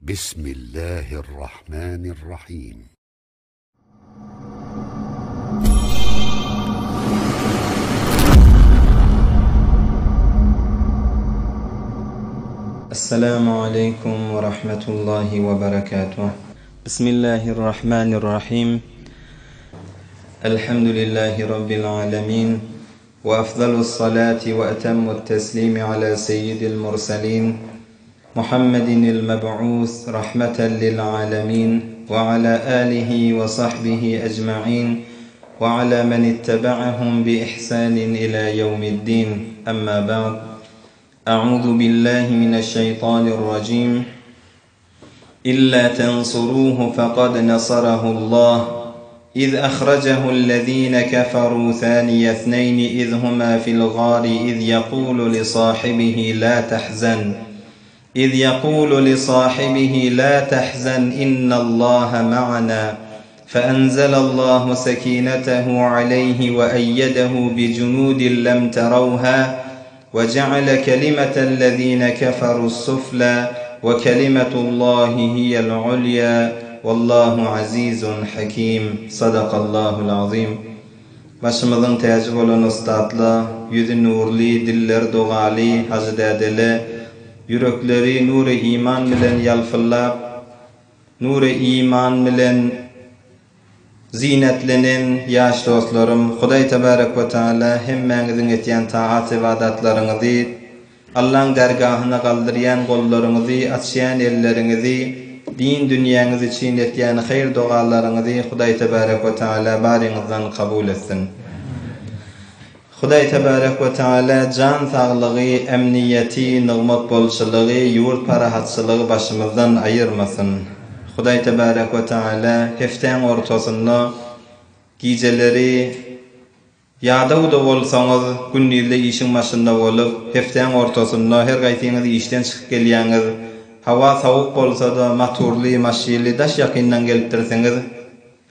بسم الله الرحمن الرحيم. السلام عليكم ورحمة الله وبركاته. بسم الله الرحمن الرحيم. الحمد لله رب العالمين، وأفضل الصلاة وأتم التسليم على سيد المرسلين محمد المبعوث رحمة للعالمين، وعلى آله وصحبه أجمعين، وعلى من اتبعهم بإحسان إلى يوم الدين. أما بعد، أعوذ بالله من الشيطان الرجيم. إلا تنصروه فقد نصره الله إذ أخرجه الذين كفروا ثاني اثنين إذ هما في الغار إذ يقول لصاحبه لا تحزن إن الله معنا فأنزل الله سكينته عليه وأيده بجنود لم تروها وجعل كلمة الذين كفروا السفلى وكلمة الله هي العليا والله عزيز حكيم. صدق الله العظيم. Başımızın tacı olan ustadla, yüzü nurlu, diller doğalı, hazredeli, yürekleri nuru iman bilen yalfıllap, nuru iman bilen zinetlenen yaş dostlarım, Huday Tebarek ve Teala hemmenizin etiyen taat ibadatlarınızı, Allah'ın dergahına kaldırıyan kollarınızı, açıyan ellerinizi, din dünyanız için etiyen hayır dualarınızı Huday Tebarek ve Teala barinizden kabul etsin. Huday Tebarek ve Teala can sağlığı, emniyeti, nığmat bolşılığı, yurt parahatçılığı başımızdan ayırmasın. Huday Tebarek ve Teala heften ortasında geceleri yada da bolsanız günnille işin başında olup heften ortasında her gaytiniz işten çıkıp gelýäňiz, hava soğuk bolsa da motorly, maşinli daş yakynyň gelip dursaňyz,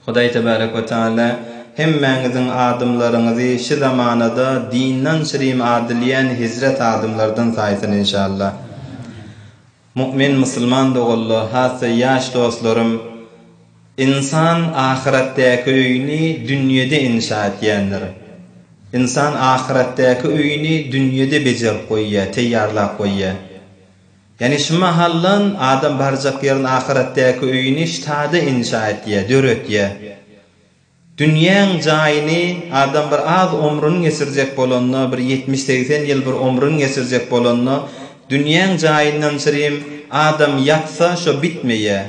Huday Tebarek ve Teala hemmeňizin adımlaryňyzy şu zamanada dinden şirim adilýän hicret adımlardan saýsyn inşallah. Mümin Müslüman doğullu hasa yaş dostlarım, insan ahiretteki öýüni dünyada inşa etýändir. İnsan ahiretteki öýüni dünyada bejerip goýýar, teýýarlap goýýar. Yani şu mahallan adam barjak ýerin ahiretteki öýüni ştada inşa etýär, döretýär. Dünýäň jaýyny adam bir az ömrüni geçirjek bolanna, bir 70-80 ýyl bir ömrüni geçirjek bolanna, dünýäň jaýyndan şirim adam ýatsa şo bitmeýär.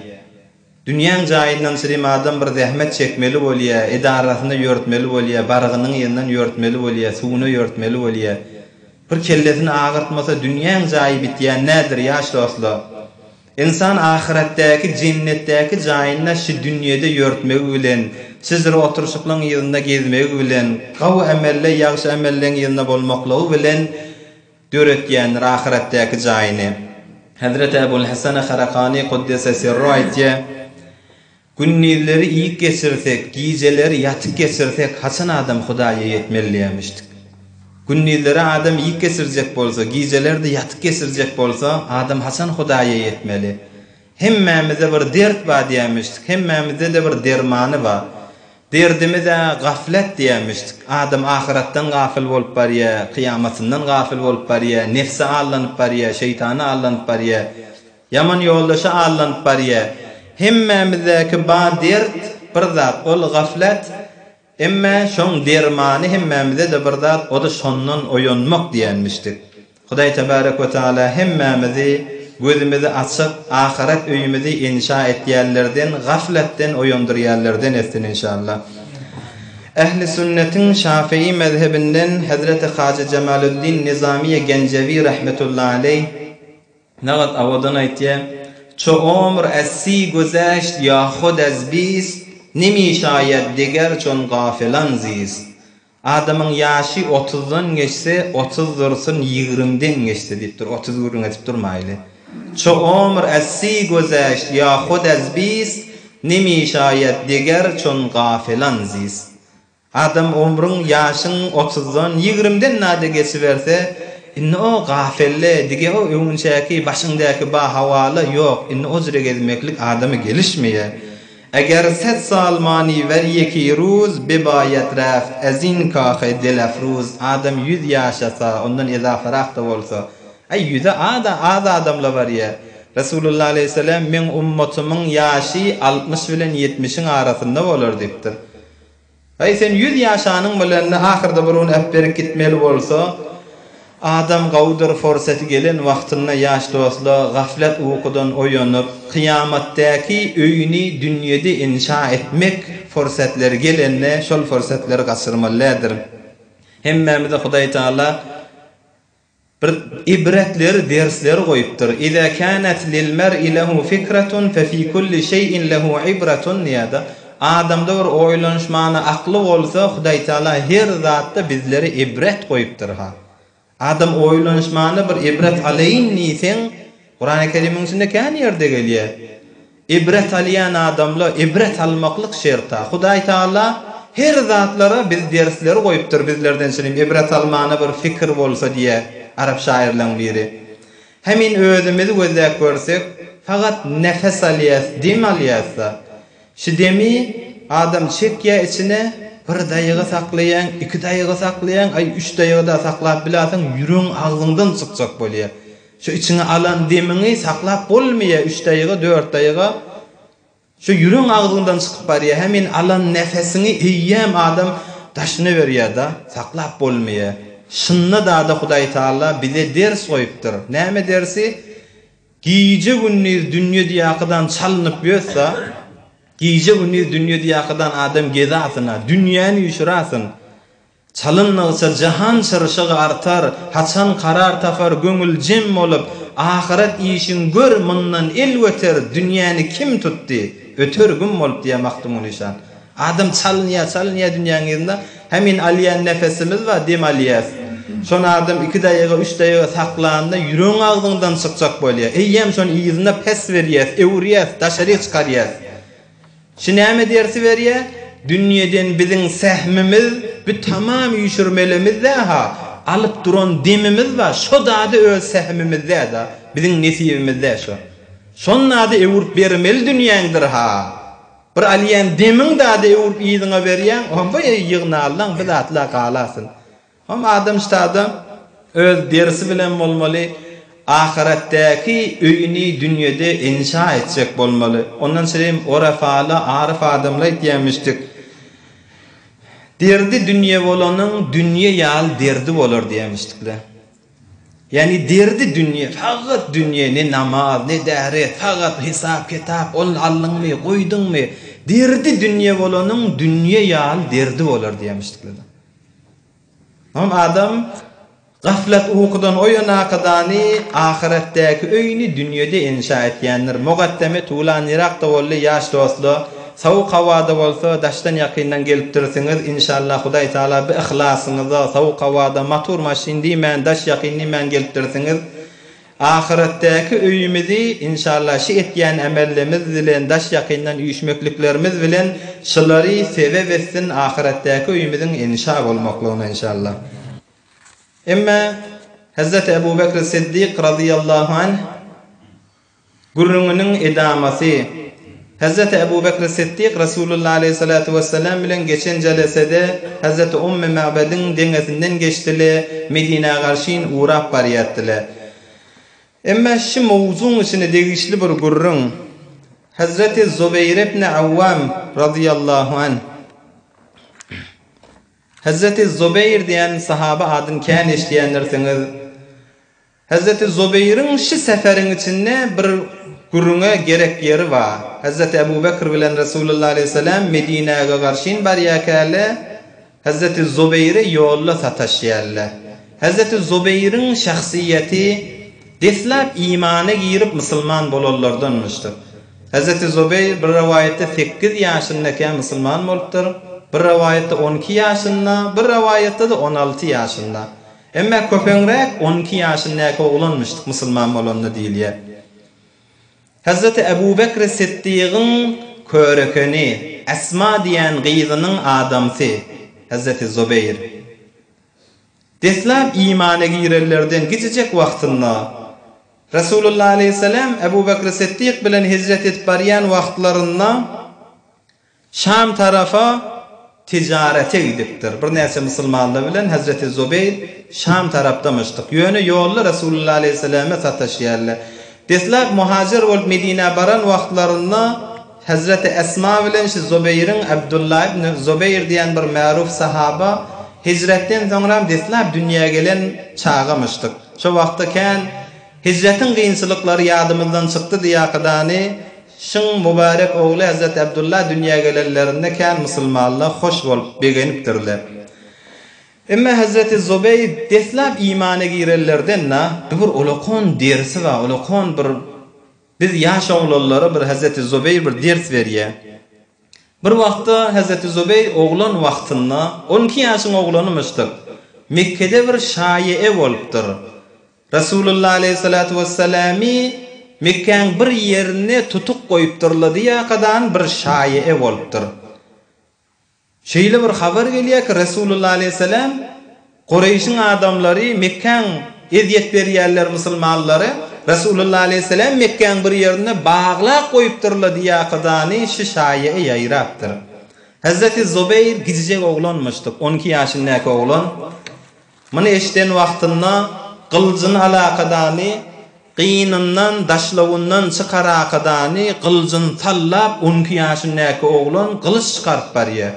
Dünýäň jaýyndan şirim adam bir zähmet çekmeli bolýar, edarasyny ýörtmeli bolýar, bargynyň ýerinden ýörtmeli bolýar, suwuny ýörtmeli bolýar. Bir kellesini ağırtmasa dünýäň jaýy bitýär. Nädir ýaş dostlar? İnsan ahiretteki, cennetdeki jaýyna şu dünýede ýörtmegi bilen, sizler oturuşyklaryň ýerinde gezmegi bilen, gawy emelle, ýagşy emelleriň ýerinde bolmaklary bilen döretýän ahiretteki jaýyny. Hazrat Ebul Hasan Harakani Kuddise sirru aýtýar: "Günnilleri iyi geçirsek, gijeleri yatyp geçirsek, haçan adam Hudaýa ýetmeliymişdik. Günnilleri adam iyi geçirjek bolsa, gijelerde yatyp geçirjek bolsa, adam haçan Hudaýa ýetmeli. Hemmemize bir dert bar diýmişdik, hemmemize de bir dermany bar. Derdimiz gaflet diýmişdik. Adam ahiretden gafil bolup barýar, kıyamatyndan gafil bolup barýar, nefse allanyp barýar, şeytana allanyp barýar, yaman ýoldaşa allanyp barýar. Hemmemizdeki bar dert bir zat, ol gaflet. Emme şoň dermany hemmemize de bir zat, o da şondan oýanmak diýmişdik. Hudaý Tebarek we Teala hemmemizi gözümüzi açyp ahiret öýümüzi inşa etýärlerden, gafletden oýandyrýarlardan etsin inşallah. Ehli sünnetin Şafii mezhebinden Hazreti Haca Cemaluddin Nizami Gencevi rahmetullahi aleyh nagat awadan aýtýar: "Ço ömür essi gözeşt ya hud ez biz, nemi şayet diger çon gafilan ziz." Adamın yaşı 30'dan geçse 30 dursun 20'den geçse deyipdir. 30 gurun etip durmaylı. Ço ömür essi gözeşt ya hud ez biz, nemi şayet diger çon gafilan ziz. Adam ömrün yaşın 30'dan 20'den nade geçiverse inne o gafelle dige o öwünçäki başyňdaky ba hawaly ýok, inne o jere gezmeklik adamy gelişmeýe. Eger set salmani veriyeki ruz bibayet raft azin kahe dilafruz adam 100 yaşasa ondan ezafarak da bolsa ay 100'e ada adamla var ya. Resulullah aleyhisselam men ummatynyň ýaşy 60 bilen 70'in arasynda bolar diýipdir. Ay sen 100 ýaşanyň bilen ahyrda birun äpberip gitmeli bolsa adam gawdyr forsaty gelen wagtyna ýaş dostlar gaflet uykudan oýanyp kıyamatdaky öýüni dünýede inşa etmek forsatları gelenne şol forsatları gaçyrmalydyr. Hemmemize Hudaý Taala bir ibretler, dersler goýupdyr. İza kanat lil mer'i lahu fikratun fa fi kulli şeyin lahu ibratun niyada. Adamda bir oýlanşmany akly bolsa Hudaý Taala her zatda bizleri ibret goýupdyr ha. Adam oýlanşmany bir ibret alaýyn niýsen Qur'an-ı Kerim'in içinde kän ýerde gelýär. İbret alýan adamla ibret almaklyk şerta. Hudaý Taala her zatlara biz dersler goýupdyr bizlerden şeýle ibret almany bir fikir bolsa diýe Arap şairlaryň biri. Hemin özümizi gözläp görsek, fakat nefes alýas, dem alýasa. Şu demi adam çekýä içine bir daýyga saklayan, 2 daýyga saklayan, ay 3 daýyga da saklap bilasyň ýürüň agzyňdan çykjak bolýar. Şu içine alan demiňi saklap bolmaýar 3 daýyga, 4 daýyga. Şu ýürüň agzyňdan çykyp barýar. Hemin alan nefesini eýýäm adam daşyny berýär da, saklap bolmaýar. Şunna da Hudaý Taala bize ders goýupdyr. Näme dersi? Giýje günniz dünýe diýakydan çalynyp ýörsa, giýje günniz dünýe diýakydan adam gezasyna, dünýäni ýüşürasyn. Çalynmasa jahan çyrşygy artar, haçan karar tapar göňül jem bolup, ahiret işin gör mundan el öter, dünýäni kim tutdy? Öter gün bolup diýe maktumun işan. Adam çalynýar dünýäňizde hemin alýan nefesimiz var, dem alýas. Şonu adam 2 daýyga, 3 daýyga saklanda ýürüň agzyňdan çykjak bolýar. Eýem şonu ýyzyna pes berýär, ewrýär, daşary çykarýar. Şu näme dersi berýär? Dünýeden biziň sähmimiz, bir tamam ýüşürmelimizde ha, alyp duran demimiz var. Şo da öz sähmimizde da, biziň nesibimizde şo. Şonda da ewrüp bermeli dünýäňdir ha. Bir alýan demiň da ewrüp ýyzyňa berýän, onda ýygyna aldan bilatla galasyn. Ama adam adam öz dersi bilen bolmaly, ahiretdäki öýüni dünýede inşa etjek bolmaly. Ondan şeýle orafaly, arif adamlar diýmişdik. Derdi dünýe bolanyň dünýe ýal derdi bolar diýmişdikler. Yani derdi dünýe, faqat dünýe, ne namaz, ne däret, faqat hesap kitap, ol allyňmy, goýdyňmy? Derdi dünýe bolanyň dünýe ýal derdi bolar diýmişdikler. Ama adam gaflet uykudan oýanakydany ahiretdäki öýüni dünýede inşa etýändir. Mugaddeme tulan Irak da bolly ýaş dostlar, sawuk hawada bolsa daşdan ýakyndan gelip dursaňyz inşallah Hudaý Taala bi ihlasyňyza sawuk hawada motor maşin diýmän daş ýakynny men gelip dursaňyz ahiretdäki öýümidi inşallah şi etýän emellerimiz bilen daş ýakyndan üýüşmekliklerimiz bilen şolary sebep etsin ahiretdäki öýümizin inşa bolmaklygyna inşallah. Emma Hazrat Ebu Bekr Siddiq radıyallahu anh gurrungynyň edamasy Hazrat Ebu Bekr Siddiq Resulullah aleyhissalatu vesselam bilen geçen jelesede Hazrat Ummu Ma'bad'ın deňezinden geçdile, Medine garşyn urap barýatdylar. Emma şu mawzuň içine degişli bir gurrun Hazreti Zubeyr ibn Awwam radıyallahu anh Hazreti Zubeyr diýen sahaba adyn kän eşdiýänlersiňiz Hazreti Zubeyr'in şu seferiň içinde bir gurruna gerek ýeri bar. Hazreti Ebu Bekr bilen Resulullah aleyhisselam Medine'ye garşyn barýarkäle Hazreti Zubeyr'i ýolda sataşýarlar. Hazreti Zubeyr'in şahsiýeti deslap imana girip musulman bolarlardanmışdyr. Hazreti Zubeyr bir rivayette 8 ýaşyndaky musulman bolupdyr. Bir rivayette 12 ýaşynda, bir rivayette de 16 ýaşynda. Emma köpeňrek 12 ýaşyndaky olanmışdyk musulman bolanda diýilýär. Hazreti Ebu Bekr Siddiq'in körekeni, Esma diýen gyzynyň adamsy Hazreti Zubeyr. Deslap imana girerlerden gidecek wagtynda Resulullah aleyhisselam Ebu Bekir Siddiq bilen hicret etip baryan wagtlarynda Şam tarafa ticarete gidipdir. Bir näçe musulmanlar bilen Hazreti Zubeyr Şam tarapdamışdyk. Ýöne ýolly Resulullah aleyhisselame sataşýarlar. Deslap muhacir bolup Medine baran wagtlarynda Hazreti Esma bilen şu Zubeyrin Abdullah ibn Zubeyr diýen bir ma'ruf sahaba hicretten soňra deslap dünýäge gelen çağamışdyk. Şo wagtda kan hicretin gynçylyklary ýadymyzdan çykdy diýakydany şun mübarek oğlu Hazreti Abdullah dünýäge gelenlerinde kan musulmanlar hoş bolup begenipdirler. Emma Hazreti Zubeyr deslap imana girerlerden bir ulukon dersi we ulukon bir biz ýaş oglonlara bir Hazreti Zubeyr bir ders berýär. Bir wagtda Hazreti Zubeyr oglan wagtynda 12 ýaşyň oglanymışdyk. Mekkede bir şaýe bolupdyr. Resulullah aleyhissalatu vesselami Mekkeň bir ýerine tutuk goýupdyrlar diýakadan bir şaýe bolupdyr. Şeýle bir habar gelýär ki Resulullah aleyhissalam Qurayşyň adamlary Mekkeň eziyet berýärler musulmanlary Resulullah aleyhissalam Mekkeň bir ýerine baglap goýupdyrlar diýakydany şu şaýe ýaýrapdyr. Hazreti Zubeyr gidijek oglanmışdyk, 12 ýaşyndaky oglan. Muny eşden wagtynda qılcını alaqadany qynyndan daşlawyndan çykarakadany qılcyn tallap 12 ýaşyndaky oglan qılıç çykaryp barýar.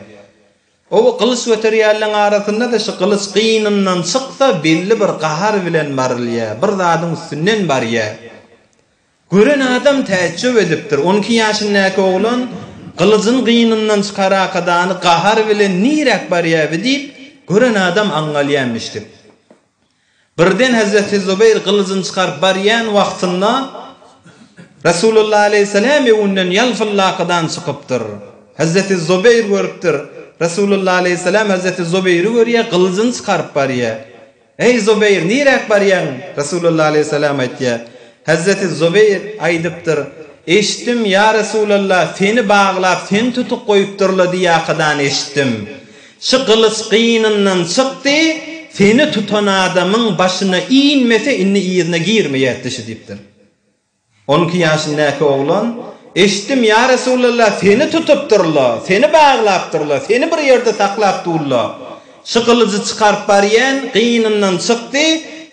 O qılıç göterýärleň arasynda da şu qılıç qynyndan çyksa belli bir qahar bilen barylýar, bir zadyň üstünden barýar. Gören adam täçjüp edipdir. 12 ýaşyndaky oglan qılıcyn qynyndan çykarakadany qahar bilen nirek barýar diýip gören adam aňalýanmışdyr. Birden Hazreti Zubeyr qılıcyn çykaryp barýan wagtynda Resulullah aleyhisselam ewinden ýalfyllaqydan çykypdyr. Hazreti Zubeyr görüpdir. Resulullah aleyhisselam Hazreti Zubeyr'i görýär, qılıcyn çykaryp barýar. Ey Zubeyr, nirek barýan? Resulullah aleyhisselam aýtdy. Hazreti Zubeyr aýdypdyr. Eşitdim ya Resulullah, seni baglap, sen tutup goýupdyrlar diýakadan eşitdim. Şu qılıç qynyndan çykdy, seni tutan adamyň başyna inmese inni ýerine girmeýärdi diýipdir. 12 ýaşyndaky oglan eşitdim ya Resulullah, seni tutupdyrlar, seni baglapdyrlar, seni bir ýerde saklap durlar. Şu qılıcı çykaryp barýan qynyndan çykdy,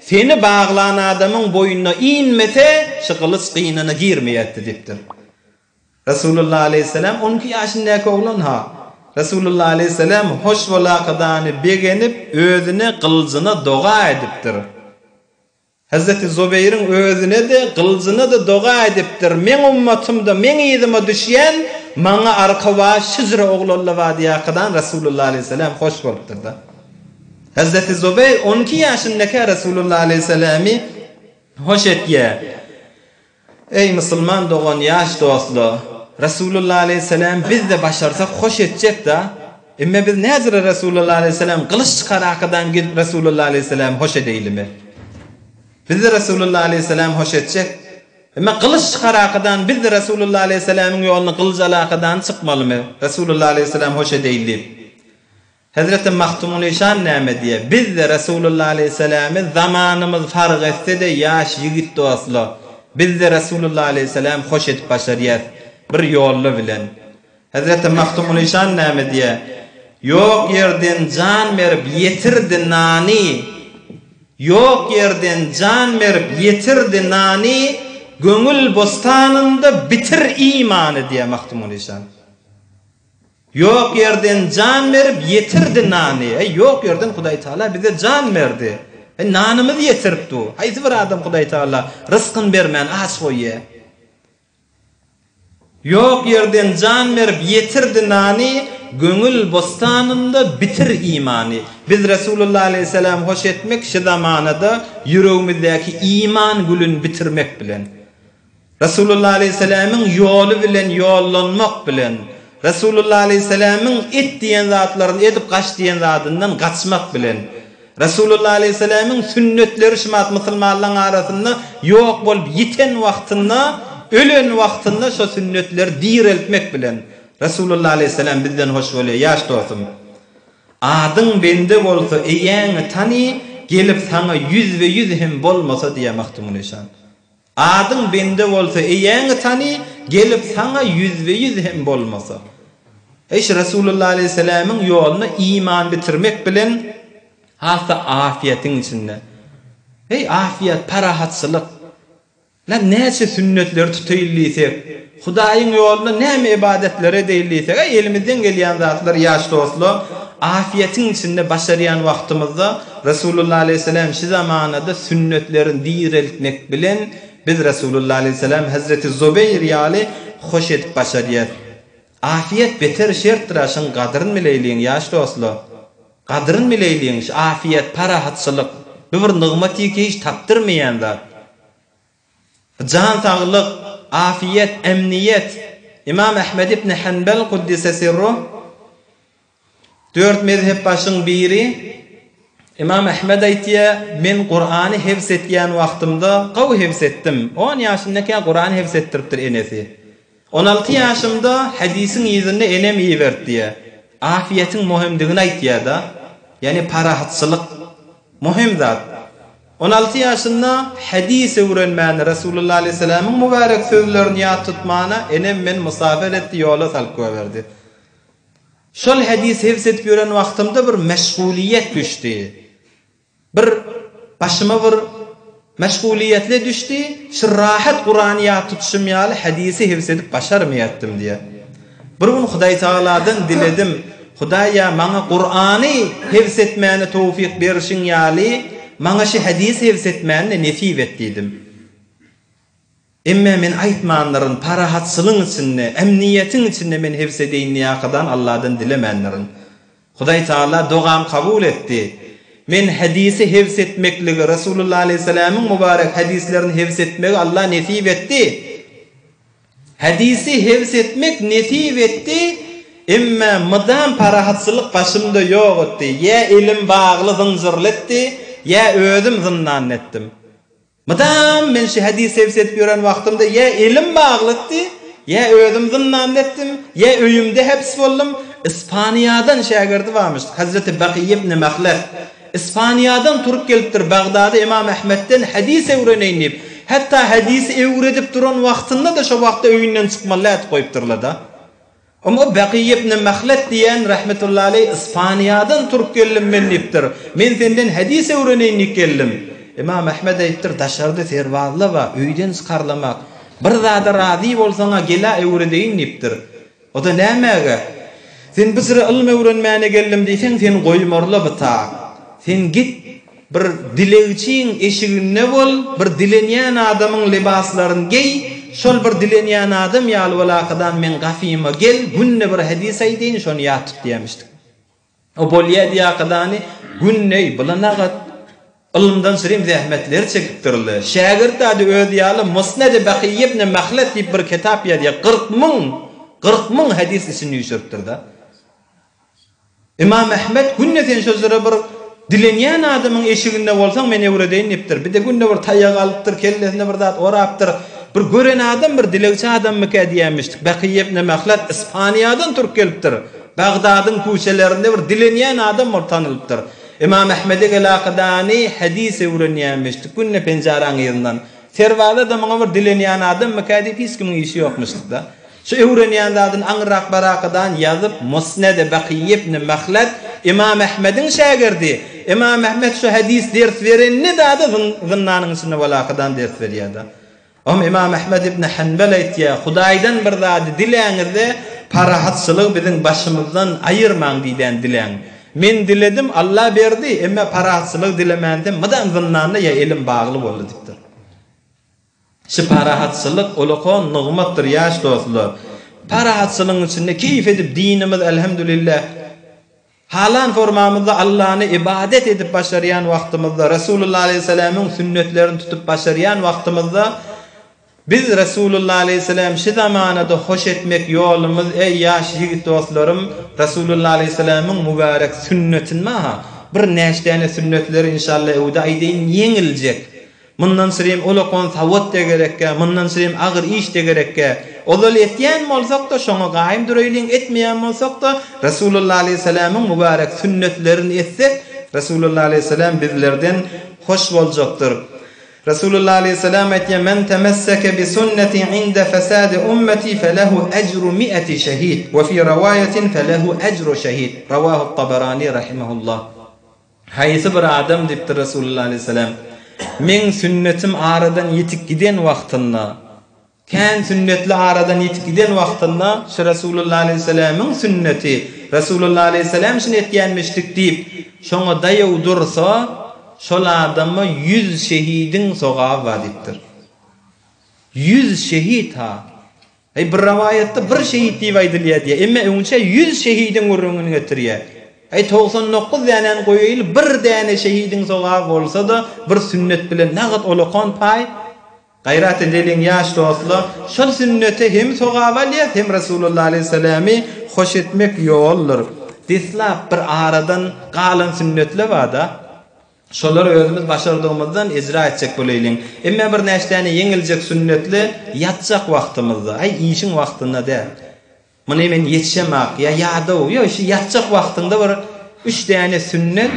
seni baglan adamyň boýuna inmese şu qılıç qynyna girmeýärdi diýipdir. Resulullah aleyhisselam 12 ýaşyndaky oglan Resulullah aleyhisselam hoş bolakydany begenip özüne qılcına doga edipdir. Hazreti Zubeyrin özüne de qılcına da doga edipdir. Men ummatymda, men ýyzyma düşýän maňa arkawa şizre oglanlar bar diýakadan Resulullah aleyhisselam hoş bolupdyr da. Hazreti Zubeyr 12 ýaşyndaky Resulullah aleyhisselami hoş etýär. Ey musulman dogan ýaş dostlar, Resulullah aleyhisselam biz de başarsak hoş etjek da. Emme biz näzire Resulullah aleyhisselam qılıç çykarakadan Resulullah aleyhisselam hoş edeýlimi? Biz de Resulullah aleyhisselam hoş etjek. Emme qılıç çykarakadan biz de Resulullah aleyhisselamyň ýoluny qılıç alakadan çykmalymy? Resulullah aleyhisselam hoş edeýli. Hazreti Mahtumul Eşan näme diýär? Biz de Resulullah aleyhisselamy zamanymyz fark etse de ýaş ýigit dostlar. Biz de Resulullah aleyhisselam hoş etip başarýar bir ýolly bilen. Hazreti Mahtumul Eşan näme diýär? Ýok ýerden jan berip ýetirdi nani. Ýok ýerden jan berip ýetirdi nani. Göňül bostanynda bitir imany diýär Mahtumul Eşan. Ýok ýerden jan berip ýetirdi nani. Ýok ýerden Hudaý Taala bize jan berdi. Nanymyzy ýetiripdi. Haýsy bir adam Hudaý Taala rızkyn bermän aç goýýar. Ýok ýerden jan berip ýetirdi nani. Göňül bostanynda bitir imany. Biz Resulullah aleyhisselam hoş etmek şu zamanada yüreğimizdeki iman gülün bitirmek bilen. Resulullah aleyhisselamyň ýoly bilen ýollanmak bilen. Resulullah aleyhisselamyň et diýen zatlaryny edip gaç diýen zadyndan gaçmak bilen. Resulullah aleyhisselamyň sünnetleri şumat musulmanlaryň arasynda ýok bolup ýiten wagtynda, ölen wagtynda şu sünnetleri diýreltmek bilen. Resulullah aleyhisselam bizden hoş bolýar ýaş dostum. Adyň bende bolsa eýäňi tany, gelip sana 100% hem bolmasa diye mahtumuluşan. Adın bende bolsa eýäňi tani gelip sana 100% hem bolmasa. Eş Resulullah aleyhisselam'ın yoluna iman bitirmek bilen hasa afiyetin içinde. Afiyet, parahatsızlık. Lan näçe sünnetler tutuyulýysek, Hudaýyň ýoluna näme ibadetler edilýysek, elimizden gelýän zatlar ýaş dostlar, afiyetin içinde başarayan wagtymyzda Resulullah aleyhisselam şu zamanada sünnetlerin diýerilmek bilen biz Resulullah aleyhisselam Hazreti Zubeyr ýaly hoş edip başarýar. Afiyet beter şertdir, aşyn gadryny bileýliň ýaş dostlar. Gadryny bileýliň, afiyet, parahatsızlyk bir nygmat ýeki hiç tapdyrmaýan zat. Can sağlyk, afiyet, emniyet. İmam Ahmed ibn Hanbal kuddise sirruh 4 mezhep başyň biri İmam Ahmed aýtýar, men Qur'any hifz etýän wagtymda gaw hifz etdim. 10 ýaşyndaky Qur'any hifz etdiripdir enesi. 16 ýaşymda hadisiň ýüzünde enem ýiberdi. Afiyetiň muhimdigini aýtýar da. Yani parahatsızlyk muhim zat. 16 ýaşynda hadis öwrenmäni Resulullah aleyhisselam'ın mübarek sözlerini ýat tutmana enem men musafir etdi, ýola salyp berdi. Şol hadis hifz etip ýören wagtymda bir meşguliyet düşdi. Bir başyma bir meşguliyetle düşdi. Şu rahat Qur'any ýat tutuşym ýaly hadisi hifz edip başarmaýatdym diye. Bir gün Hudaý Taala'dan diledim. Hudaýa maňa Qur'any hifz etmäni tawfik berişiň ýaly maňa şu hadis hifz etmäni nesip et diýdim. Emme men aýtmanlaryň parahatsızlygyň içinde, emniýetiň içinde men hifz edýän ýakadan Allahdan dilemänlerin. Hudaý Taala dogam kabul etdi. Men hadisi hifz etmekligi Resulullah aleyhisselam'ın mübarek hadislerini hifz etmegi Allah nesip etdi. Hadisi hifz etmek nesip etdi. Emme mıdan parahatsızlyk başymda ýok etdi. Ya ilim bagly zynjirletdi, ya özüm zynnan etdim. Mıdan men şu hadisi hifz etip ýören wagtymda ya ilim baglytdy, ya özüm zynnan etdim, ya öýümde heps boldum. İspaniýadan şagirdi barmış. Hazreti Baqiy ibn Makhlad İspaniýadan turup gelipdir Bagdada İmam Ahmed'den hadis öwreneýin diýip. Hatta hadisi öwredip duran wagtynda da şu wagtda öýünden çykmalat goýupdyrlar da. Ama Baqiy ibn Makhlad diýen rahmetullahi aleyh İspaniýadan turup geldim men diýipdir. Men senden hadis öwreneýin geldim. İmam Ahmed aýtdyr, daşarda serwazla we öýden çykarlamak. Bir zada razy bolsaňa gela öwredeýin diýipdir. O da nämäge? Sen bizre ilm öwrenmäne geldim diýsen, sen goýmarla bita. Sen git bir dilegiçiň eşiginde bol, bir dilenýän adamyň libaslaryny giy, şol bir dilenýän adam ýaly walakadan men gafyma gel, günne bir hadis aýdyn, şonu ýat tut diýmişdik. O bolýa diýakadany günne bulanagat ilmdan sirim zähmetler çekipdirli. Şagird ady öz ýaly Musnad Baqiy ibn Makhlad diýip bir kitap ýazdy. 40 000 hadis isini ýüşürtdir da. İmam Ahmed günne sen sözlere bir dilenýän adamyň eşiginde bolsaň men öwredeýin diýipdir. Bir de günne bir taýak alypdyr, kellesine bir zat orapdyr. Bir gören adam, bir dilegçi adam mıka diýmişdik. Baqiy ibn Makhlad İspaniýadan turup gelipdir. Bagdadyň köşelerinde bir dilenýän adam tanılypdyr. İmam Ahmed'e gelakadany hadis öwrenýänmişdik. Günne penjaraň ýerinde. Serwada da maňa bir dilenýän adam mıka diýip hiç kimiň işi ýokmuşdyk da. Şu öwrenýän zatyn aňrak barakadan ýazyp Musnad Baqiy ibn Makhlad İmam Ahmed'in şagirdi. İmam Ahmed şu hadis ders verenni dady zınnanyň içinde walakadan ders berýärdi. Ama İmam Ahmed ibn Hanbal aýtýar, Hudaýdan bir zady dileňizde parahatsızlyk biziň başymyzdan aýyrmaň diýen dileň. Men diledim, Allah berdi, emme parahatsızlyk dilemendim. Mıdan zınnanyna ya elim bagly boldy diýipdir. Şu parahatsızlyk ulukon nygmatdyr ýaş dostlar. Parahatsızlygyň içinde keyif edip dinimiz elhamdülillah halan formamızda Allah'ını ibadet edip başarayan wagtymyzda Resulullah aleyhisselam'ın sünnetlerini tutup başarayan wagtymyzda biz Resulullah aleyhisselam şu zamanada hoş etmek yolumuz ey yaş yigit dostlarım Resulullah aleyhisselam'ın mübarek sünnetin maha bir näçe sünnetleri inşallah öwde aýdyn ýeňiljek. Mundan sirem olakon sawat da gerekkä, mundan sirem agyr iş de gerekkä. Olal etýän bolsak da şoňa gaýym durýlyň etmeýän bolsak da Resulullah aleyhisselam'ın mübarek sünnetlerini etsek Resulullah aleyhisselam bizlerden hoş bolacaktır. Resulullah aleyhisselam aytýar: "Men temesseke bi sunneti inde fesadi ummeti felehu ecru 100 şehid ve fi rivayetin felehu ecru şehid." Ravahu Taberani rahimehullah. Haýsy bir adam dipdir Resulullah aleyhisselam. Men sünnetim aradan yetip giden wagtynda, kän sünnetli aradan yetip giden wagtynda şu Resulullah aleyhisselamyň sünneti, Resulullah aleyhisselam şunu etýänmişdik diýip şoňa daýaw dursa, şol adamma 100 şehidin sogaby bar dipdir. 100 şehit ha. Bir rivayetde bir şehit diýip aýdylýar diýe. Emme öňçe 100 şehidin gurrungyny getirýär. 99 dänen goýyl bir däne şehidin sogaby bolsa da bir sünnet bilen nagat olakan pay gayrat edilin ýaş dostlar. Şol sünnete hem sogaby alýar, hem Resulullah aleyhisselami hoş etmek ýoldur. Dislap bir aradan galan sünnetler bar da. Şolar özümüz başardığımızdan icra etjek bolaylyň. Emme bir näçeni ýeňiljek sünnetli ýatjak wagtymyzda, işiň wagtynda da. Mene men ýetişemek ýa ýa-da ýa şu ýatjak wagtynda bir 3 däne sünnet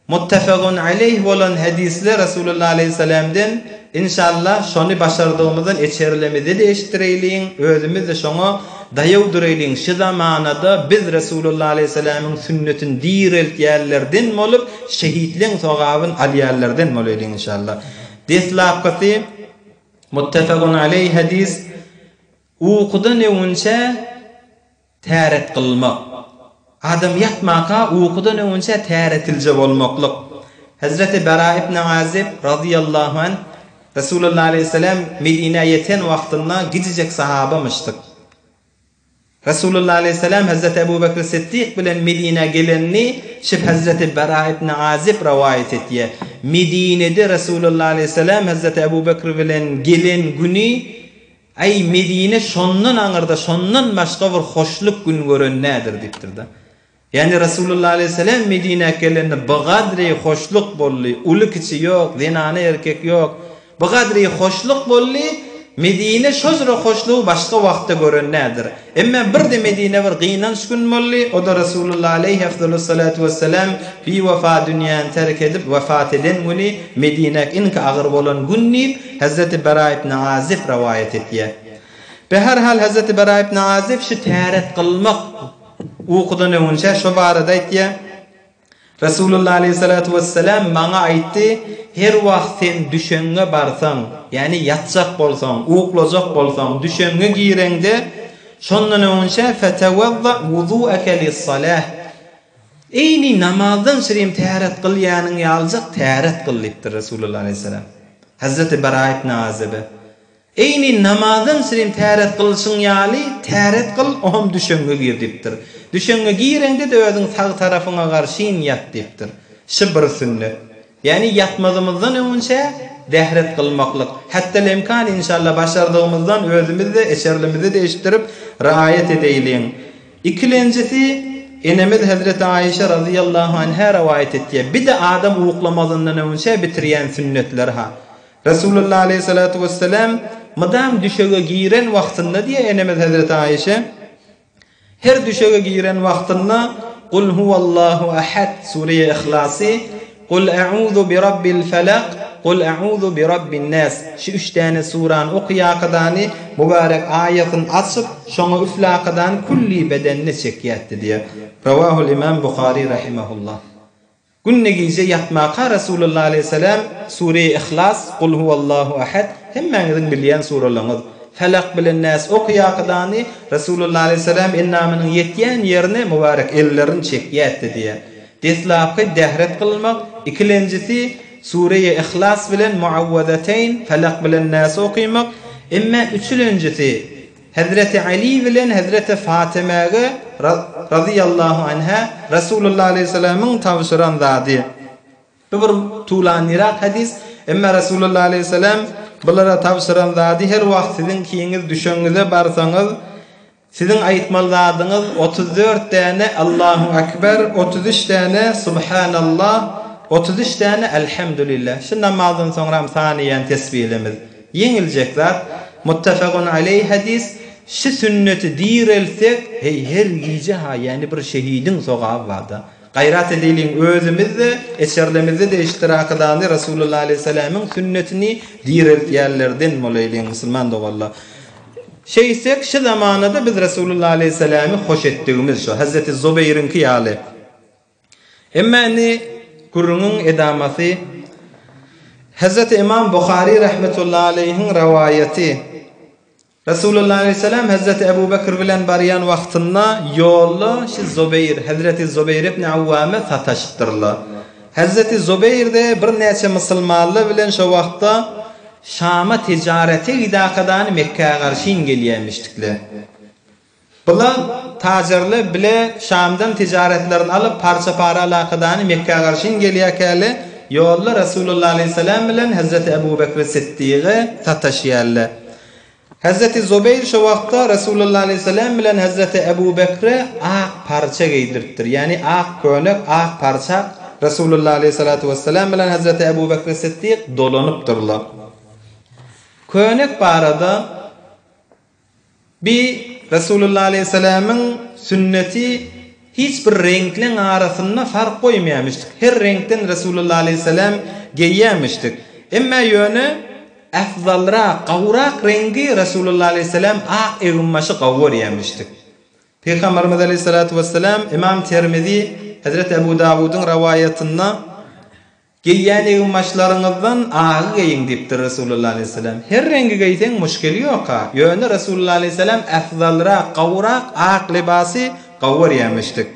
muttafaqun aleyh bolan hadisler Resulullah aleyhisselamdan inşallah şonu başardığımızdan eçerlemede de eşitdireyliň, özümüz de şoňa daýaw duraylyň. Şu zamanada biz Resulullah aleyhisselamyň sünnetin diýerelýärlerden bolup şehitliň sogabyn alýarlardan bolaýlyň inşallah. Deslapqaty muttafaqun aleyh hadis uqudan öňçe täret kılmak. Adam yatmaka uykudan önce täretilje bolmaklyk. Hazreti Bara ibn Azib radıyallahu anh Resulullah aleyhisselam Medine yeten wagtynda gidecek sahabamışdyk. Resulullah aleyhisselam Hazreti Ebu Bekir Siddiq bilen Medine gelenni şip Hazreti Bara ibn Azib rivayet etýär. Medine'de Resulullah aleyhisselam Hazreti Ebu Bekir bilen gelen güni ay Medine şondan aňyrda şondan başga bir hoşluk gün gören nädir dipdir da. Yani Resulullah aleyhisselam Medine gelende bagadri hoşluk bolly, uly kiçi ýok, zenany erkek ýok. Bagadri hoşluk bolly, Medine şozra hoşluğu başga wagtda gören nädir? Emme bir de Medine bir gynanç gün bolly, o da Resulullah aleyhi afdalus salatu vesselam bi wafa dünýäni terk edip wafat eden güni Medine inki agyr bolan günni Hazreti Bara ibn Azib rivayet etýär. Behar hal Hazreti Bara ibn Azib şu täret kılmak uqudan önce şu barada aýtýar. Resulullah aleyhissalatu vesselam maňa aýtdy, her wagt sen düşeňe barsaň, yani yatjak bolsaň, uqlajak bolsaň, düşeňe gireňde şondan önce fetawazza wudu'aka lis-salah. Eyni namazdan şerim täret kıl ýanyň ýaljak täret kıl diýdi Resulullah aleyhissalam. Hazreti Bara ibn Azib'e eyni namazdan şerim täret kılşyň ýaly täret kıl ohum düşeňe gir diýipdir. Düşeňe gireňde de özüň sag tarafyna garşy ýat diýipdir. Şu bir sünnet. Yani yatmazımızdan önce dehret kılmaklık. Hatta imkan inşallah başardığımızdan özümüzde eşerlimizi değiştirip riayet edeýilen. İkincisi enemiz Hazreti Ayşe radıyallahu anha rivayet etdi. Bir de adam uyuklamazından önce bitirýän sünnetler ha. Resulullah aleyhissalatu vesselam madam düşege giren wagtynda diye enemiz Hazreti Ayşe her düşege giren wagtynda Kul huvallahu ahad Sure-i İhlasy, Kul a'udhu bi rabbil falaq, Kul a'udhu bi rabbin nas. Şu 3 tane surany okuýakydany mübarek aýatyn açyp, şoňa üflakdan kulli bedenini çekýärdi diye. Rawahul İmam Buhari rahimahullah. Günnegize yatmaka Resulullah aleyhisselam Sure-i İhlas, Kul huvallahu ahad hemmeňiziň bilýän suralaryň. Falaq bilen nas okuýakydany Resulullah aleyhisselam ennamynyň ýetýän ýerine mübarek ellerini çekýärdi diye. Deslapy dehret kılmak, ikincisi Sure-i İhlas bilen muawwadateyn, Falaq bilen nas okuýmak, emme üçüncüsi Hazreti Ali bilen Hazreti Fatimaga radıyallahu anha Resulullah aleyhisselamyň tawşyran zady. Bu bir tulanyrak hadis, emme Resulullah aleyhisselam bulara tawşyran zady her wagt siziň kiýiňiz düşeňize barsaňyz sizin aýtmalydyňyz 34 tane Allahu Ekber, 33 tane Subhanallah, 33 tane Elhamdülillah. Şu namazdan soňra saniýen tesbihlemiz. Ýeňiljek zat, muttafaqun aleyh hadis. Şu sünneti diýrelsek, her gije ha, yani bir şehidin sogaby barda. Gayrat edilin özümizde, eserlemizde de iştirakıdany Rasulullah aleyhisselam'ın sünnetini direltýärlerden bolaylyň musulman dogalla. Şeysek şu zamanada biz Rasulullah aleyhisselam'ı hoş etdigimiz şu Hazreti Zubayr'ın kıyali. Emmani Kur'an'ın edaması Hazreti İmam Bukhari rahmetullahi aleyhin rivayeti Rasulullah aleyhisselam Hazreti Ebu Bekir bilen baryan wagtynda yolda şu Zubayr, Hazreti Zubayr ibn Awwam'a sataşıpdyrlar. Hazreti Zubayr de bir näçe musulmanlar bilen şu wagtda Şam'a ticarete gidakadan Mekke'ye karşın gelýärmişdikler. Bular tacirler bile Şam'dan ticaretlerini alıp parça para alakadan Mekke'ye karşın gelýärkäle yolda Rasulullah aleyhisselam bilen Hazreti Ebu Bekir Siddiq'e sataşýarlar. Hazreti Zubayr şu wagtda Rasulullah aleyhisselam bilen Hazreti Ebu Bekir'e ak parça giydiripdir. Yani ak könek, ak parça Rasulullah aleyhissalatu vesselam bilen Hazreti Ebu Bekir Siddiq dolanypdyrlar. Könek barada bir Rasulullah aleyhisselam'ın sünneti hiçbir renklerin arasında fark koymayamıştık. Her renkten Rasulullah aleyhisselam giyýärmişdik. Emma yönü afzalra, qawrak rengi Rasulullah aleyhisselam ak eğunmaşı qawwarýärmişdik. Peygamberimiz aleyhissalatu vesselam İmam Tirmizi Hazreti Ebu Davud'un rivayetinde giyýän eğunmaşlaryňyzdan agy giyin diýipdir Rasulullah aleyhisselam. Her rengi giýsen müşkili ýok. Ýöne Rasulullah aleyhisselam afzalra, qawrak ak libasy qawwarýärmişdik.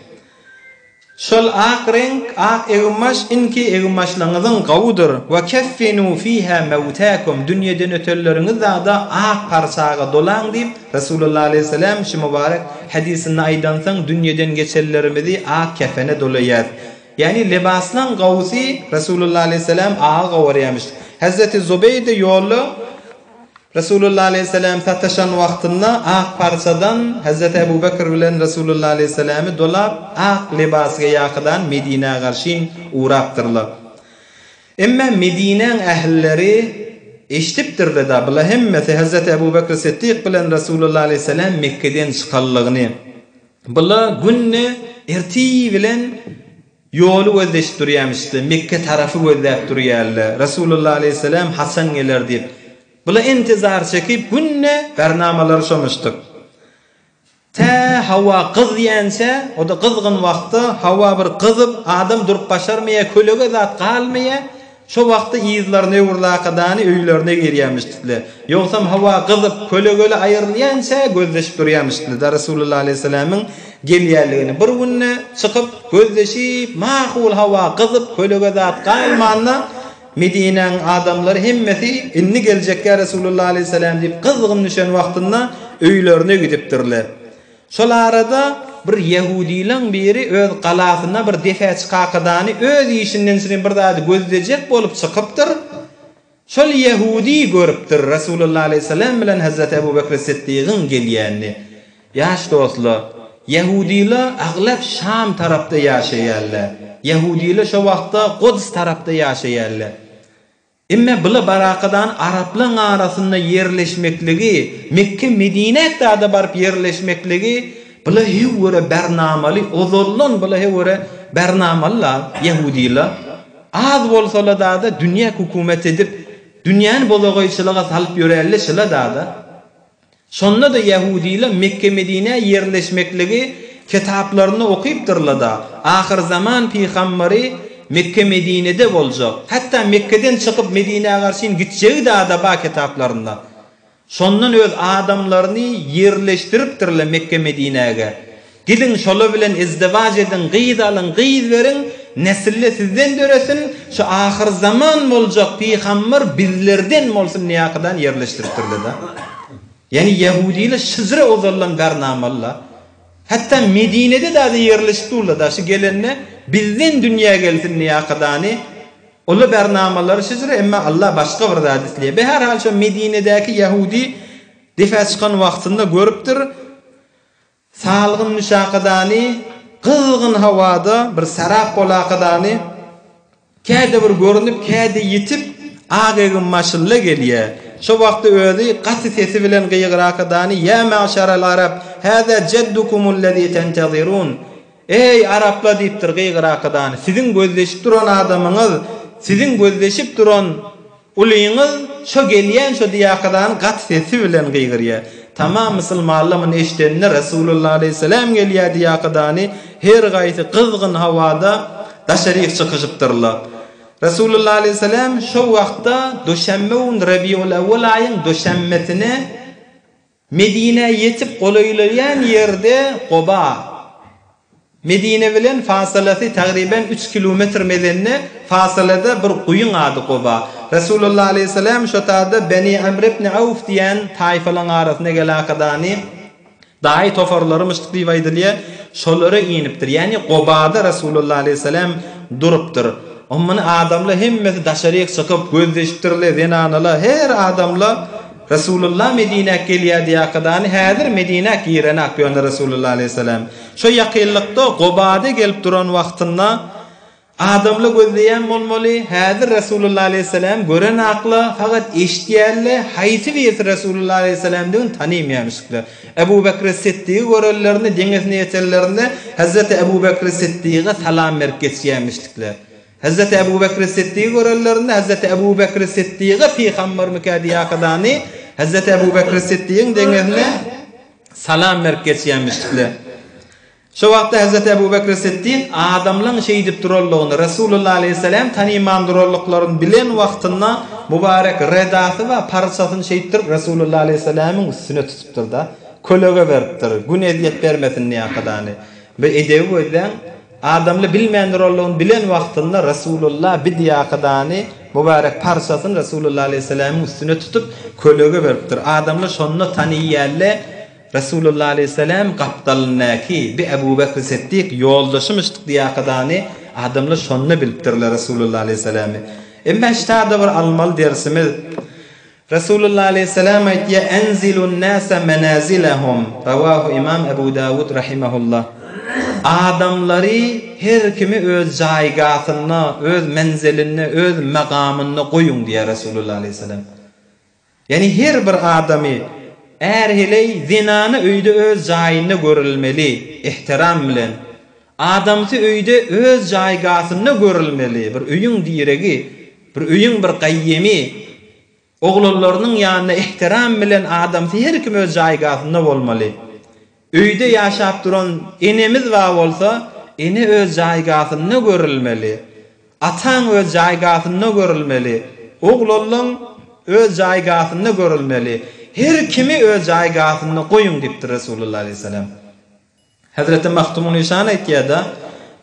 Şol ak renk, ak eğunmaş inki eğunmaşlaryňyzyň gawudyr. Ve keffinu fiha mawtakum. Dünýeden ötelleriňiz da ak parçaga dolan diýip Rasulullah aleyhisselam şu mübarek hadisinde aýdansaň dünýeden geçerlerimizi ak kefene dolaýar. Yani libaslan gawsy Rasulullah aleyhisselam ağa qawwarýarmış. Hazreti Zubayr de ýolly Rasulullah aleyhisselam sataşan wagtynda ak parçadan Hazreti Ebu Bekir bilen Rasulullah aleyhisselamy dolap ak libasga ýakydan Medinäge garşyn uğrapdyrlar. Emma Medineň ählileri eşitipdirler da bular hemmesi Hazreti Ebu Bekir Siddiq bilen Rasulullah aleyhisselam Mekke'den çykanlygyny. Bular günne erti bilen yolu gözleştirýärmişdi. Mekke tarafy gözläp durýarlar. Rasulullah aleyhisselam Hasan geler diýip. Bular intizar çekip günne bernamalar şomışdyk. Ta hawa qızýansa, o da qızgın wagtda hawa bir qızyp adam durup başarmaya, kölege zat galmaya, şo wagtda ýyzlaryny öwürlakadany öýlerine girýärmişdiler. Ýogsam hawa qızyp kölegeli aýrylýansa gözleşip durýarmışdylar. Da Rasulullah aleyhisselam'ın gelýärligini bir günne çykyp gözleşip mahul hawa qızyp kölege zat galmanda Medineň adamlary hemmeti inni geljekkä Rasulullah aleyhisselam diýip kızgın düşen wagtynda öýlerine gidipdirler. Şol arada bir Yahudilaň biri öz galasyna bir defa çykakadany öz işinden sirin bir zady gözlejek bolup çykypdyr. Şol Yahudi görüpdir Rasulullah aleyhisselam bilen Hazreti Ebu Bekir Siddiq'in gelýänini. Ýaş dostlar, Yahudiler aglap Şam tarapda ýaşaýarlar. Yahudiler şo wagtda Quds tarapda ýaşaýarlar. Emma bular barakadan Araplar arasynda yerleşmekligi, Mekke Medine da barıp yerleşmekligi bular hewre bernamaly, ozorlan bular hewre bernamalar Yahudiler. Az bolsalar da dünýä hukumet edip, dünýäni bolagyçylyga salyp ýörelli şyla da. Şonda da Yahudiler Mekke Medine yerleşmekligi kitaplaryny okypdyrlar da. Ahir zaman peýgamberi Mekke Medine'de boljak. Hatta Mekke'den çykyp Medine'ye garşyn gitjegi da ba kitaplarynda. Şondan öz adamlaryny yerleşdiripdirler Mekke Medine'ge. Gidin şola bilen izdivaj edin, gyýyz alyn, gyýyz berin, nesille sizden döresin, şu ahir zaman boljak peýgamber bizlerden bolsun ýakydan yerleşdiripdirler da. Yani Yahudiler şizre ozallan bernamalar. Hatta Medine'de de yerleşdiripdirler da şu gelenne bizden dünya gelsin ýakydany ola bernamalar şizre emma Allah başga bir hadisle. Be her hal şu Medine'deki Yahudi defa çykan wagtynda görüpdir. Salgyn müşakydany kızgın hawada bir sarap bolakydany käde bir görünüp käde yitip agegin maşylla gelýär. Şo wagtda özi gaty sesi bilen gyýyrakydany ya ma'şaral arab hada jaddukum allazi tantazirun. Ey Arapla deyipdir gıygırakıdan. Sizin gözleşip duran adamınız, sizin gözleşip duran uluyunuz şo gelyen şo diyakadan gat sesi bilen gıygırya. Tamam Müslümanlığın eştenine Resulullah aleyhisselam gelýär diyakadany her gaýsy kızgın havada daşaryk çykyşypdyrlar. Resulullah aleyhisselam şo wagtda döşembe Rabiul Awwal aýyň döşemmesine Medine yetip golaýlayan ýerde Quba Medine bilen fasalasi taqriban 3 kilometr medenni fasalada bir guyun adı Quba. Resulullah aleyhisselam şo taýda Beni Amr ibn Awf diýen taýfalar arasyna gelakadany dahi tofarlarymyşdyk diýip aýdylýar. Şolary inipdir. Yani Qubada Resulullah aleyhisselam durupdyr. Ommuny adamlar hemmesi daşaryk çykyp gözleşipdirler, zenanalar her adamlar Resulullah Medine gelýär diýakadany häzir Medine girene akýar Resulullah aleyhisselam. Şo ýakynlykda Qubada gelip duran wagtynda adamlar gözleýän bolmaly. Häzir Resulullah aleyhisselam gören akly faqat eşitýärler, haýsy bir Resulullah aleyhisselamdan tanymaýarmyşlar. Ebu Bekr Siddiq görenlerini deňizine ýetenlerinde Hazreti Ebu Bekr Siddiq'a salam berip geçýärmişler. Hazreti Ebu Bekr Siddiq görenlerinde Hazreti Ebu Bekr Siddiq'a Peygamber mükadiyakadany Hazreti Ebu Bekr Siddiq'in deňizine salam berip geçýärmişler. Şo wagtda Hazreti Ebu Bekr Siddiq adamlaryň şey diýip durarlygyny Resulullah aleyhisselam tanyman durarlyklaryny bilen wagtynda mübarek redasy we parçasyny şeýitdir Resulullah aleyhisselamyň üstüne tutupdyr da kolege beripdir. Gün ediyet bermesin diýakadany. Ve edebi boýdan adamly bilmeýän durarlygyny bilen wagtynda Resulullah bir diýakadany mübarek parçasyny Resulullah aleyhisselamyň üstüne tutup kolege beripdir. Adamlar şonu tanyýarlar. Resulullah aleyhisselam gapdalynyky bir Ebu Bekr Siddiq ýoldaşymyşdyk diýakadany adamlar şonu bilipdirler Resulullah aleyhisselamy. Emma ştada bir almal dersimiz Resulullah aleyhisselam aýtýar enzilun nasa manazilahum rawahu İmam Ebu Davud rahimahullah. Adamlary her kimi öz jaýgasyna, öz menziline, öz makamyna goýun diýär Resulullah aleyhisselam. Yani her bir adamy erheley zinany öýde öz jaýyny görülmeli, ihtiram bilen. Adamty öýde öz jaýgasyny görülmeli. Bir öýüň diregi, bir öýüň bir gaýymy, oglanlarynyň ýanyna ihtiram bilen adamty her kim öz jaýgasyny bolmaly. Öýde ýaşap duran enemiz wa bolsa, ene öz jaýgasyny görülmeli. Ataň öz jaýgasyny görülmeli. Oglanlaryň öz jaýgasyny görülmeli. Her kimi öz jaýgasyny goýun diýipdir Resulullah aleyhisselam. Hazreti Mahtumun Nişan aýtýarda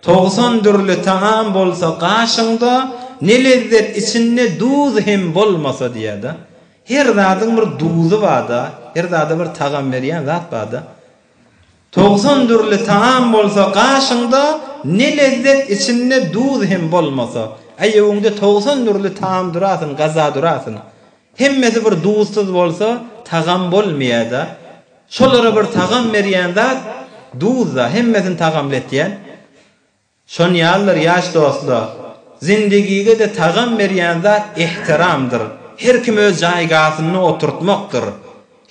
90 dürli taam bolsa gaşyňda ne lezzet içinde duz hem bolmasa diýärdi. Her zadyň bir duzy barda, her zada bir tagam berýän zat barda. 90 dürli taam bolsa gaşyňda ne lezzet içinde duz hem bolmasa, aýyňda 90 dürli taam durasyn, gaza durasyn. Hemmesi bir duzsuz bolsa tagam bolmaýar. Şolara bir tagam berýän zat duzda hemmesini tagamletýän. Şon ýallar ýaş dostlar, zindigiге de tagam berýän zat ihtiramdyr. Her kim öz jaýgasyny oturtmakdyr.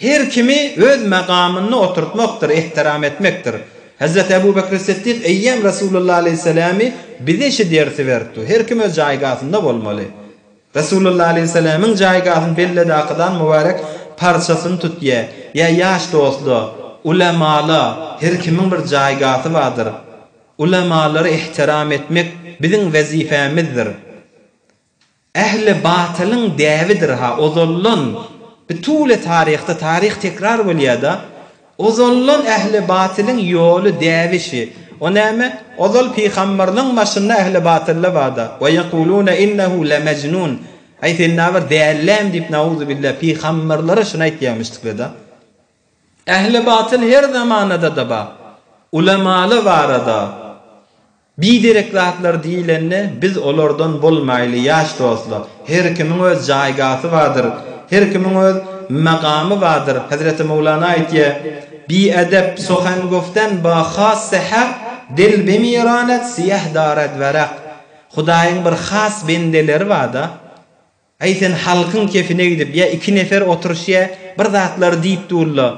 Her kimi öz makamyny oturtmakdyr, ihtiram etmekdir. Hazreti Ebu Bekr Siddiq eýýem Resulullah aleyhisselamy bize şu dersi berdi. Her kim öz jaýgasyny bolmaly. Resulullah aleyhisselamyň jaýgasyny belledäkidan mübarek parçasyny tutýar. Ya ýaş dostlar, ulemalar, her kimin bir jaýgasy bardyr. Ulemalary ihtiram etmek biziň wezifämizdir. Ähli batylyň däwidir ha, ozollan bütün taryhda taryh tekrar bolýar-da. Ozollan ähli batylyň ýoly däwişi. O näme? Ozol peýgamberliň başynda ähli batyllar barda. Ve yekuluna innehu lemecnun. Aýtynlar bir dällem diýip nauzu billah peýgamberlere şunu aýtýarmyşdyklar da. Ähli batyl her zamanada da bar. Ulemaly barada. Biderek zatlar diýilenne biz olardan bolmaýly ýaş dostlar. Her kimiň öz jaýgasy bardyr. Her kimiň öz makamy bardyr. Hazreti Mevlana aýtýar: "Bi edep sohan goftan ba khas sehaq dil bimiranet siyah darat waraq." Hudaýyň bir has bendeleri barda. Aýtyn halkyň kefine gidip ya iki nefer oturuşya bir zatlar diýip durlar.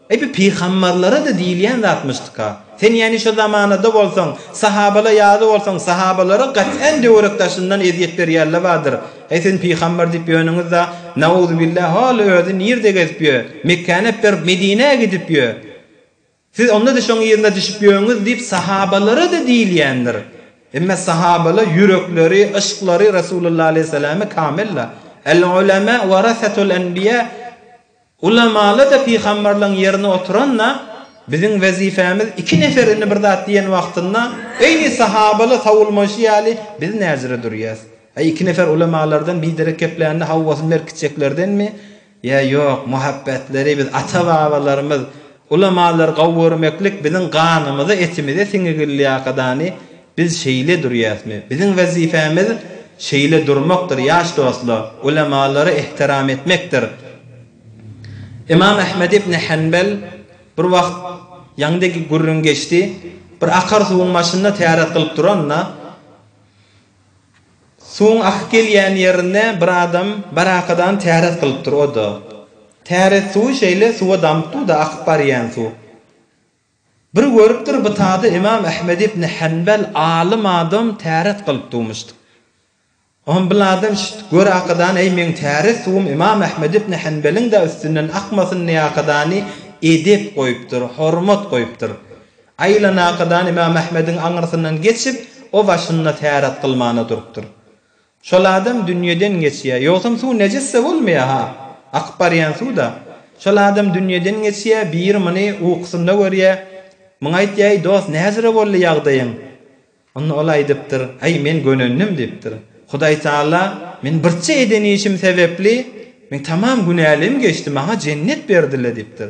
Bir peygamberlere de diýilýän zatmışdyk ha. Sen yani şu zamanada bolsaň, sahabala ýaly bolsaň, sahabalara gat'en döwrekdaşyndan eziýet berýärler bardyr. Sen peygamber diýip ýönüňiz da nauzubillah hal özi nirde gezip ýör. Mekkene per Medine gidip ýör. Siz onda da şoň ýerine düşüp ýöňiz diýip sahabalara da diýilýändir. Emma sahabalar yürekleri, aşkları Resulullah aleyhisselam'a kamilla. El ulema varasatul enbiya. Ulamalar da peygamberlerin yerine oturanla bizim vazifemiz iki neferini bir zat diyen wagtynda eyni sahabalar savulmaşy ýaly biz näzire durýas. İki nefer ulamalardan bir derek keplerini havvasyn merkitçeklerden mi? Ya yok, muhabbetleri biz ata babalarımız ulamalar gawwurmeklik bizim ganymyzy etimize siňigilýär kadany biz şeýle durýasmy? Bizim vazifemiz şeýle durmakdyr ýaş dostlar. Ulamaları ihtiram etmekdir. İmam Ahmed ibn Hanbal bir wagt ýangdaky gurrun geçdi. Bir akar suwun maşynyna täret kılıp duranna suwun ak gelýän ýerine bir adam barakadan täret kılıp durdy. Täret suw şeýle suwa damtdy da akyp barýan suw. Bir görüpdir bu taýda İmam Ahmed ibn Hanbal alim adam täret kılıp durmuşdy. On biladym gör akadan ey men täret suwum İmam Ahmed ibn Hanbal'ın da üstünden akmasyn näkadany edep goýupdyr, hormat goýupdyr. Aýlan akadan İmam Ahmed'in aňyrsyndan geçip o başyna täret kılmana durupdyr. Şol adam dünýeden geçýär. Ýogsam suw nejisse bolmaýar ha. Akyp barýan suwda. Şol adam dünýeden geçýär, bir meni uqsynda görýär. Muňa aýtýar, dost, näzire boldy ýagdaýyň? Onu olay dipdir. Ay men gönennim dipdir. Hudaý Taala men birçe edeni işim sebepli men tamam günälim geçdi, maňa cennet berdiler dipdir.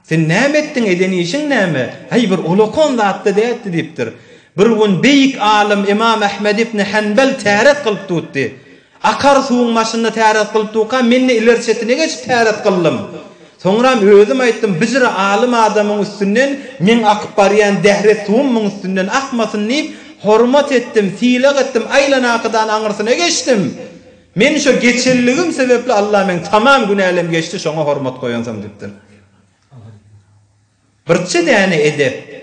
Sen näme etdiň edeni işiň näme? Hay bir ulukon zatdy diýdi dipdir. Bir gün beýik alim İmam Ahmed ibn Hanbal täret kılıp tutdy. Akar suwun maşynyna täret kılıp tuka meni ilerçetine geçip täret kıldym. Soňra özüm aýtdym, bir alim adamyň üstünden men akyp barýan dehret suwum üstünden akmasyn diýip hormat etdim, tiýleg etdim, aýlan akadan aňyrsyna geçdim. Men şu geçelligim sebepli Allah men tamam günälim geçdi, şoňa hormat goýansam dipdir. Birçe däne edep.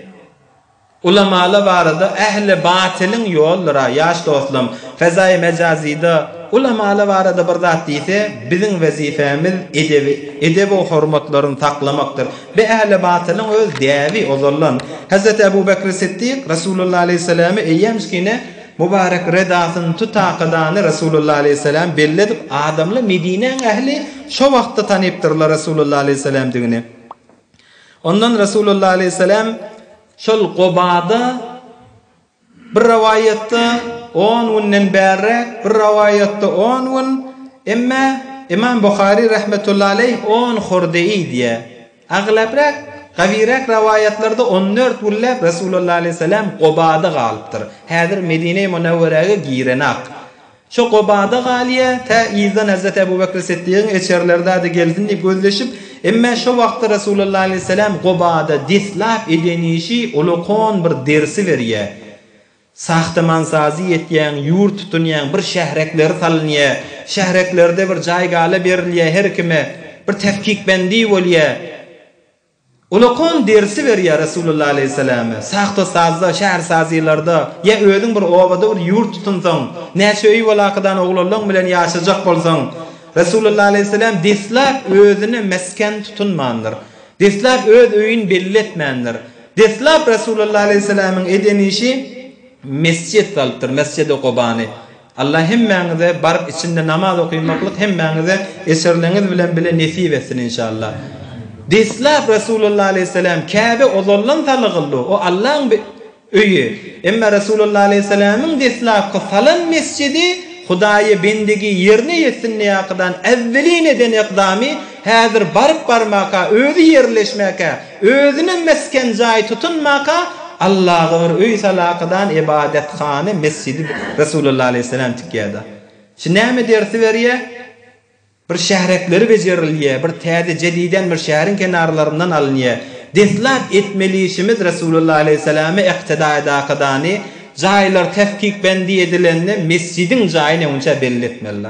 Ulamalar barada ehli batylyň ýollara, ýaş dostum, fezai mejazida ulamalar barada bir zat diýse, biziň wezifemiz edep we hormatlaryny taklamakdyr. Be ehli batylyň öz däwi ozallan. Hazrat Abu Bakr Siddiq Resulullah aleyhisselam'a eýýämskine mübarek redasyny tutaqadany Resulullah aleyhisselam belledip adamla Medineň ähli şo wagtda tanypdyrlar Resulullah aleyhisselam digini. Ondan Resulullah aleyhisselam şol Qubada bir rivayetde 10 günden bäri, bir rivayetde 10 gün, emma İmam Buhari rahmetullahi aleyh 10 hurdeyi diye. Aglabrak, gavirak rivayetlerde 14 güllep Resulullah aleyhisselam Qubada galypdyr. Häzir Medine-i Munawwaraga girenak. Şu Qubada galýa ta izan Hazrat Abu Bakr Siddiq'in eçerlerde de geldin diýip gözleşip, emma şu wagtda Resulullah aleyhisselam Qubada dislap edenişi ulukon bir dersi berýär. Sahtamansazy etýän, ýurt tutunýan bir şährekler salynýar. Şähreklerde bir jaý gala berilýär her kime, bir tefkikbendi bolýar. Ulukon dersi berýär Resulullah aleyhisselam'a. Sahta sazda, şäher sazylarda ya özüň bir obada bir ýurt tutunsaň, näçe öý walakadan oglanlaryň bilen ýaşajak bolsaň, Resulullah aleyhisselam deslap özüne mesken tutunmandyr. Deslap öz öýün belletmändir. Deslap Resulullah aleyhisselam'ın edenişi mescid salypdyr, Mescid-i Qubany. Allah hemmäňize barıp içinde namaz okuymaklyk hemmäňize eserleriniz bilen bile nesip etsin inşallah. Deslap Resulullah aleyhisselam Kabe ozallan salygyldy. O Allah'ın öýü. Emma Resulullah aleyhisselam'ın deslap salan mescidi Hudaýy bendigi ýerine ýetsin ýakydan evvelin eden iqdamy häzir barıp barmaka, özü ýerleşmeke, özüne mesken jaý tutunmaka Allah'a bir öý salakadan ibadethane mescidi Resulullah aleyhisselam tikýärdi. Şinäme dersi berýär? Bir şährekleri bejerilýär, bir täze jediden bir şäherin kenarlaryndan alınýar. Deslap etmelişimiz Resulullah aleyhisselamy iqtida edakadany jaýlar tefkik bendi edilenni mescidin jaýyny onça belletmeli.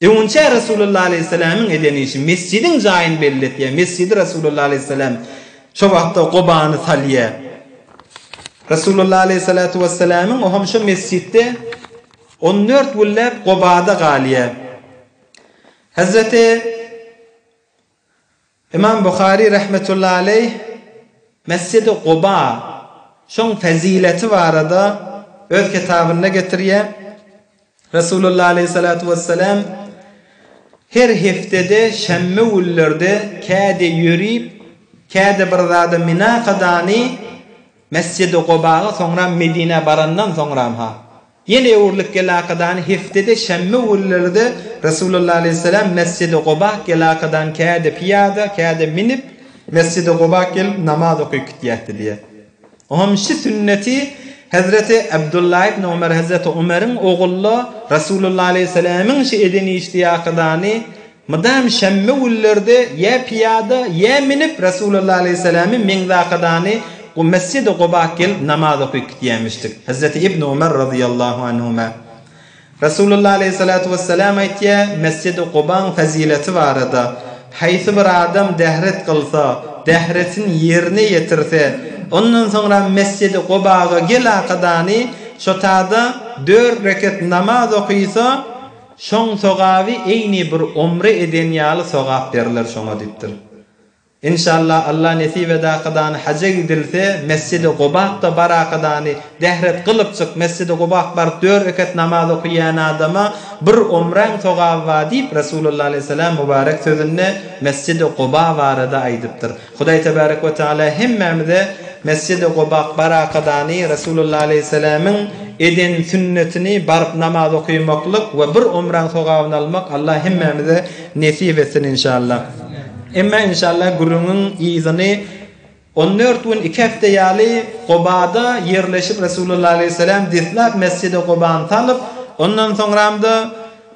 Eunçe Resulullah aleyhisselam'ın edenişi mescidin jaýyn belletýär. Mescidi Resulullah aleyhisselam şo wagtda Qubany salýar. Resulullah aleyhissalatu vesselam'ın oham şu mescidde 14 güllep Qubada galýar. Hazreti İmam Bukhari rahmetullahi aleyh Mescid-i Quba şoň fezileti barada öz kitabynda getirýär. Resulullah aleyhissalatu vesselam her heftede şemme güllerde käde ýürip käde bir zada Mina qadany Mescid-i Qubaga soňra Medine barandan soňra ha. Yine uğurluk gelakadan heftede şemme güllerde Resulullah aleyhisselam Mescid-i Quba gelakadan käde piyada käde minip Mescid-i Quba gel namaz okuyup gitýärdi diye. Oham şu sünneti Hazreti Abdullah ibn Umar Hazreti Umar'ın oğullu Resulullah aleyhisselam'ın şu edeni iştiyakadani madam şemme güllerde ya piyada ya minip Resulullah aleyhisselam'ın mengdakadani bu Mescid-i Quba gel namaz okuyup gitýärmişdik. Hazreti İbn Umar radıyallahu anhuma Resulullah aleyhissalatu vesselam aýtýar, Mescid-i Qubaň fazileti barada haýsy bir adam dehret kılsa, dehretin yerine yetirse, ondan sonra Mescid-i Qubaga gelakadany şotada 4 rekat namaz okuysa, şoň sogawy eýni bir umre eden ýaly sogap berler şoňa dipdir. İnşallah Allah nasip edakadany haja gidilse Mescid-i Quba'da barakadany dehret kılıp çık Mescid-i Quba bar 4 rekat namaz okuyan adama bir umran sogaba diýip Resulullah aleyhisselam mübarek sözünde Mescid-i Quba barada aýdypdyr. Hudaý tebarek we taala hemmemize Mescid-i Quba barakadany Resulullah aleyhisselam'ın eden sünnetini barıp namaz okuýmaklyk we bir umran sogabyny almak Allah hemmemize nasip etsin inşallah. Emma inşallah gurunun izini 14 gün 2 hafta ýaly Qubada yerleşip Resulullah aleyhisselam dislap Mescid-i Quba'ny talıp ondan soňramda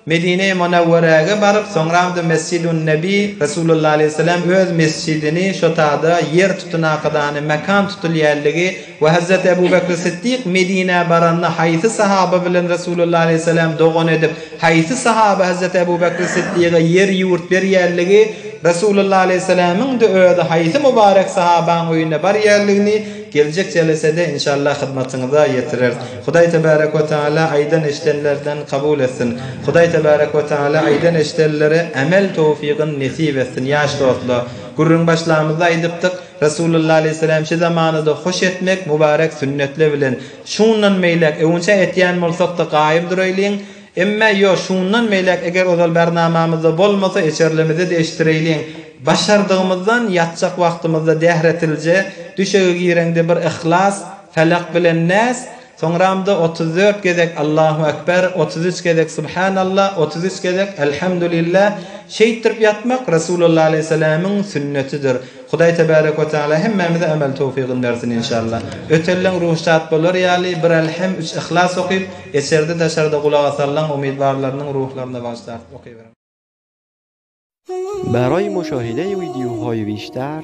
Medine-i Munawwaraga barıp soňramda Mescid-i Nebi Resulullah aleyhisselam öz mescidini şotada yer tutunakadany mekan tutulýarlygy we Hazreti Ebu Bekr Siddiq Medine baranda haýsy sahaba bilen Resulullah aleyhisselam dogan edip haýsy sahaba Hazreti Ebu Bekr Siddiq'a yer ýurt berýärligi Resulullah aleyhisselam'ın da öýde haýsy mübarek sahabaň öýüne barýarlygyny gelecek jelesede inşallah hyzmatyňyza ýetirer. Hudaý tebarek we taala aýdan eşdenlerden kabul etsin. Hudaý tebarek we taala aýdan eşdenlere amel tawfiqyn nasip etsin. Ýaş dostlar, gurrun başlamyzda aýdypdyk. Resulullah aleyhisselam şu zamanyda hoş etmek mübarek sünnetler bilen şundan meýlek öňçe etýän bolsak da gaýym duraýlyň. Emma yo şundan meýlek eger ozal barnamamyzda bolmasa eçerlemizde de eşdireýliň. Başardığımızdan yatacak wagtymyzda dehretilje düşege girende bir ihlas felak bilen nas soňramda 34 gezek Allahu ekber 33 gezek subhanallah 33 gezek elhamdülillah şeýtirip yatmak Resulullah aleyhisselam'ın sünnetidir. Hudaý tebarek we taala hemmemize amel tawfiqyn bersin inşallah. Ötellen ruhsat bolar ýaly bir elham 3 ihlas okyp eserde taşarda kulak asarlan umidwarlarynyň ruhlaryna başlar okuyberem. برای مشاهده ویدیوهای بیشتر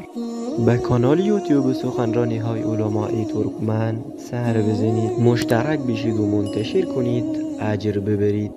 به کانال یوتیوب سخنرانی های علمای ترکمن سر بزنید، مشترک بشید و منتشر کنید، اجر ببرید.